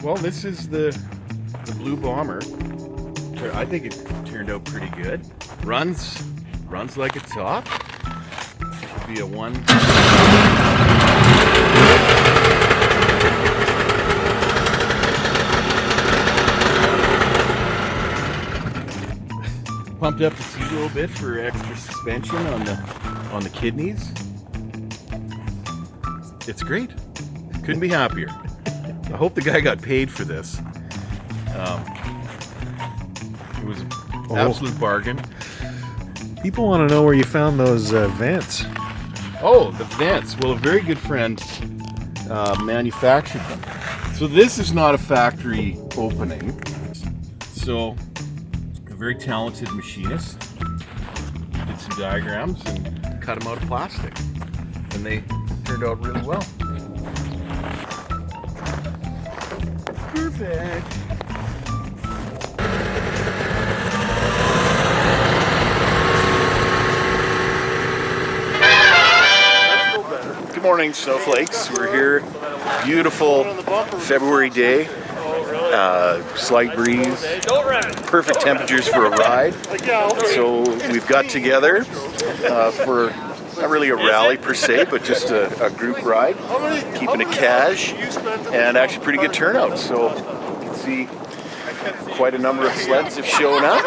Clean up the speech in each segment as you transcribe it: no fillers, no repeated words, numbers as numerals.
Well, this is the Blue Bomber. I think it turned out pretty good. Runs like a top. Should be a one. Pumped up the seat a little bit for extra suspension on the kidneys. It's great. Couldn't be happier. I hope the guy got paid for this. It was an absolute bargain. People want to know where you found those vents. Oh, the vents. Well, a very good friend manufactured them. So this is not a factory opening. So a very talented machinist did some diagrams and cut them out of plastic. And they turned out really well. Perfect. Good morning, snowflakes. We're here, beautiful February day, slight breeze, perfect temperatures for a ride. So we've got together for not really a rally per se, but just a group ride, keeping it cash, and actually pretty good turnout. So you can see quite a number of sleds have shown up.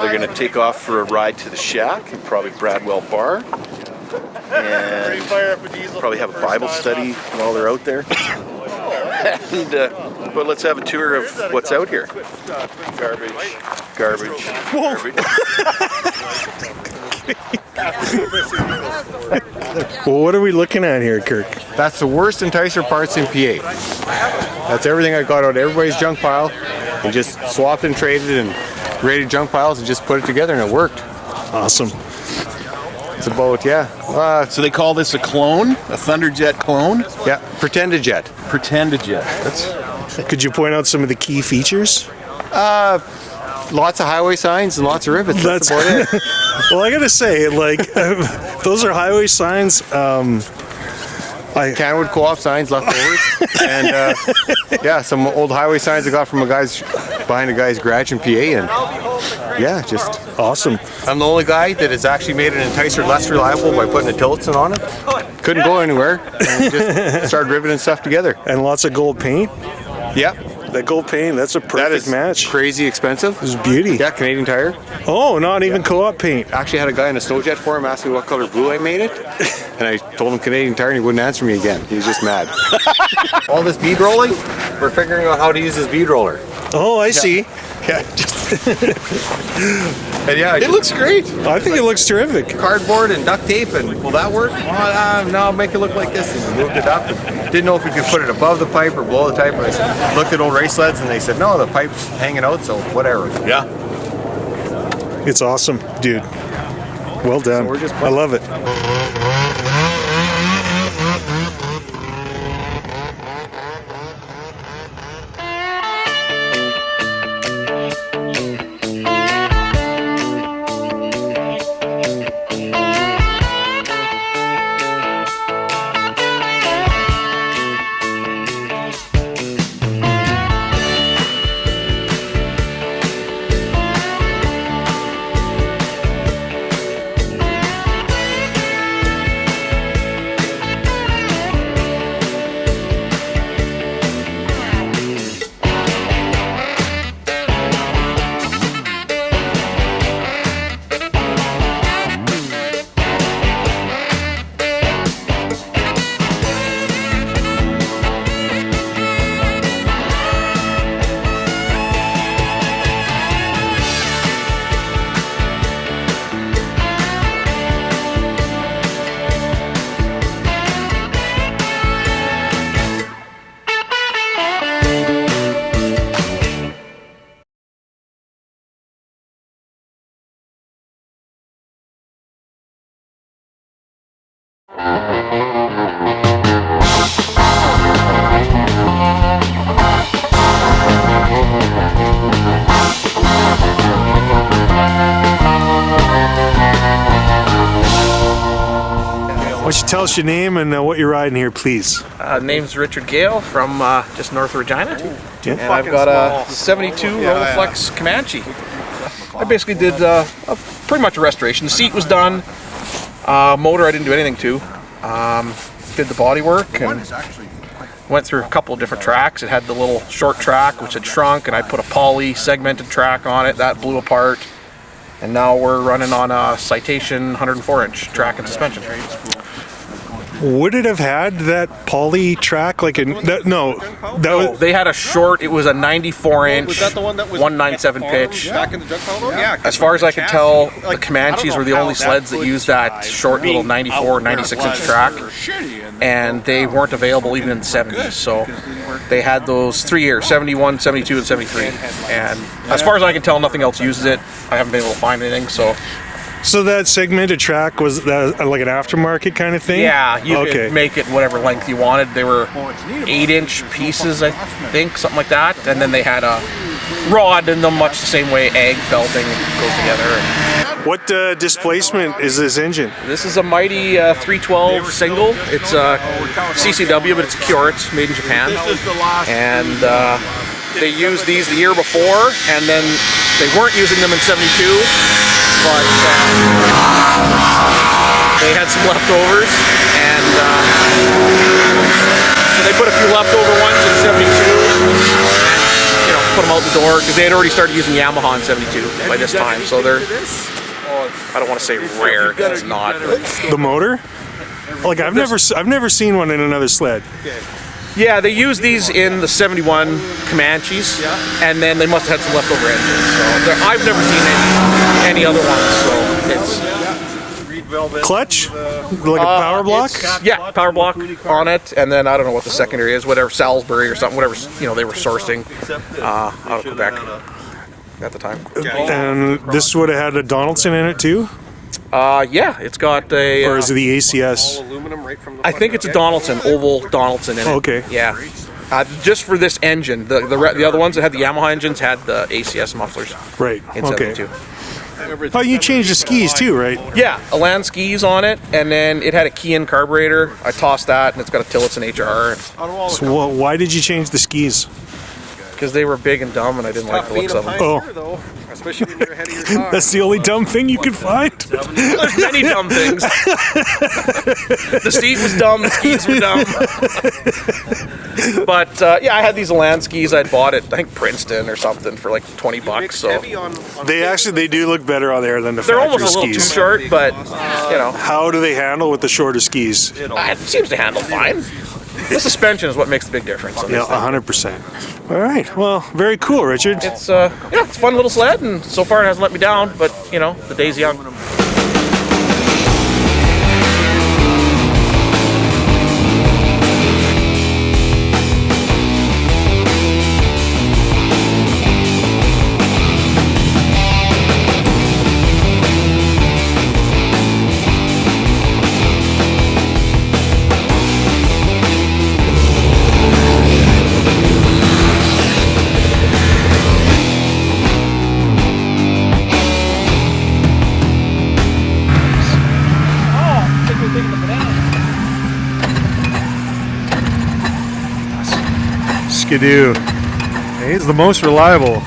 They're going to take off for a ride to the shack, and probably Bradwell Bar, and probably have a Bible study while they're out there. And, but let's have a tour of what's out here. Garbage. Garbage. Well, what are we looking at here, Kirk? That's the worst enticer parts in PA. That's everything I got out of everybody's junk pile and just swapped and traded and rated junk piles and just put it together, and it worked. Awesome. It's about, yeah. So they call this a clone? A Thunderjet clone? Yeah, pretended jet. Pretend-a-jet. Could you point out some of the key features? Lots of highway signs and lots of rivets. That's about it. Well, I gotta say, like, those are highway signs. Canwood Co-op signs left over. And yeah, some old highway signs I got from behind a guy's garage in PA. And yeah, just awesome. I'm the only guy that has actually made an enticer less reliable by putting a Tillotson on it. Couldn't go anywhere. And just started riveting stuff together. And lots of gold paint. Yep. That gold paint, that's a perfect match. Crazy expensive. It's beauty. Yeah, Canadian Tire. Oh, not even Co-op paint. Actually had a guy in a Snowjet forum ask me what color blue I made it. And I told him Canadian Tire and he wouldn't answer me again. He was just mad. All this bead rolling, we're figuring out how to use this bead roller. Oh, I see. Yeah. And yeah, It looks great. I think it looks terrific. Cardboard and duct tape, and will that work? No, I'll make it look like this. And we moved it up. And didn't know if we could put it above the pipe or below the pipe. And I looked at old race sleds and they said, no, the pipe's hanging out, so whatever. Yeah. It's awesome, dude. Well done. So I love it. Why don't you tell us your name and what you're riding here, please? Name's Richard Gale from just north of Regina. Yeah. And I've got a 72 Rolleiflex Comanche. I basically did pretty much a restoration. The seat was done. Motor I didn't do anything to. Did the body work and went through a couple of different tracks. It had the little short track which had shrunk, and I put a poly segmented track on it. That blew apart. And now we're running on a Citation 104-inch track and suspension. Would it have had that poly track like in that? No, that was. They had a short. It was a 94-inch, 197 pitch. As far as I could tell, the Comanches were the only sleds that used that short little 94, 96-inch track, and they weren't available even in the 70s. So they had those 3 years, 71, 72, and 73. And as far as I can tell, nothing else uses it. I haven't been able to find anything. So that segmented track, was that like an aftermarket kind of thing? Yeah, you could make it whatever length you wanted. They were 8-inch pieces, I think, something like that. And then they had a rod in them, much the same way egg belting goes together. What displacement is this engine? This is a Mighty 312 single. It's a CCW, but it's a Cure. It's made in Japan. And they used these the year before, and then they weren't using them in 72. But they had some leftovers, and so they put a few leftover ones in 72, and put them out the door because they had already started using Yamaha in 72 by this time. So they're, I don't want to say rare because it's not. The motor? Like I've never seen one in another sled. Yeah, they used these in the 71 Comanches, and then they must have had some leftover engines. So I've never seen any other ones. So it's clutch, like a power block. Yeah, power block on it, and then I don't know what the secondary is, whatever Salisbury or something, whatever they were sourcing out of Quebec at the time. And this would have had a Donaldson in it too. Yeah, it's got a. Or is it the ACS? I think it's a Donaldson, oval Donaldson in it. Okay. Yeah. Just for this engine, the other ones that had the Yamaha engines had the ACS mufflers. Right. In Okay. 72. Oh, you changed the skis too, right? Yeah, Elan skis on it, and then it had a key-in carburetor. I tossed that, and it's got a Tillotson HR. So why did you change the skis? Because they were big and dumb, and I didn't like the looks of them. Oh. Especially when you're ahead of your car. That's the only dumb thing you could find. There's many dumb things. The seat was dumb, the skis were dumb. But yeah, I had these Elan skis I'd bought at, I think, Princeton or something for like $20. So They do look better on there than the they're factory almost a little too skis. short, but How do they handle with the shorter skis? it seems to handle fine. The suspension is what makes the big difference. On Yeah, this thing. 100%. All right. Well, very cool, Richard. It's it's a fun little sled, and so far it hasn't let me down. But the day's young. Skidoo. He's the most reliable.